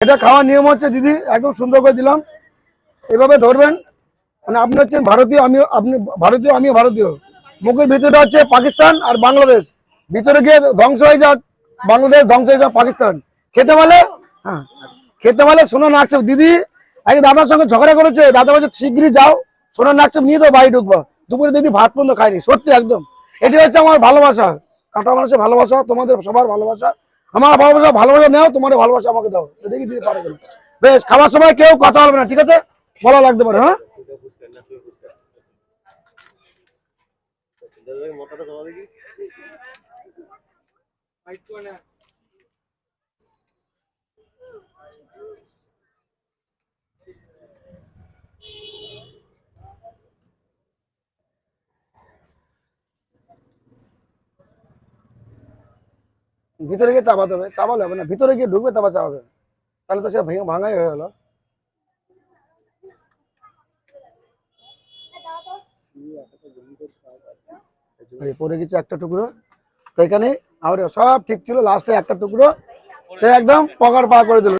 এটা খাওয়ার নিয়ম হচ্ছে দিদি একদম সুন্দর করে দিলাম, এভাবে ধরবেন। মানে আপনি হচ্ছেন ভারতীয়, আমি আপনি ভারতীয়, আমিও ভারতীয়। মুখের ভিতরে হচ্ছে পাকিস্তান আর বাংলাদেশ, ভিতরে গিয়ে ধ্বংস হয়ে যাক বাংলাদেশ, ধ্বংস হয়ে যাক পাকিস্তান। খেতে পারলে হ্যাঁ, খেতে পারলে সোনার নাকচাপ। দিদি আগে দাদার সঙ্গে ঝগড়া করেছে, দাদা বলছে শিগগিরই যাও সোনার নাকচাপ নিয়ে তো বাড়ি ঢুকবো। দুপুরে দিদি ভাত পর্যন্ত খাইনি, সত্যি একদম। এটি হচ্ছে আমার ভালোবাসা, কাটা মানুষের ভালোবাসা, তোমাদের সবার ভালোবাসা। আমার ভালোবাসা, ভালোবাসা নেও, তোমাদের ভালোবাসা আমাকে দাও, দেখি দিতে পারে কিনা। বেশ, খাবার সময় কেউ কথা বলবে না, ঠিক আছে? বলা লাগতে পারে। হ্যাঁ, ভিতরে গিয়ে চাপাতে হবে, চাপালে হবে না, ভিতরে গিয়ে ঢুকবে তারপর চাপাবে, তাহলে তো সে ভাঙাই হয়ে গেল। পরে গেছে একটা টুকরো, তো এখানে আবার সব ঠিক ছিল, লাস্টে একটা টুকরো একদম পকার পা করে দিল।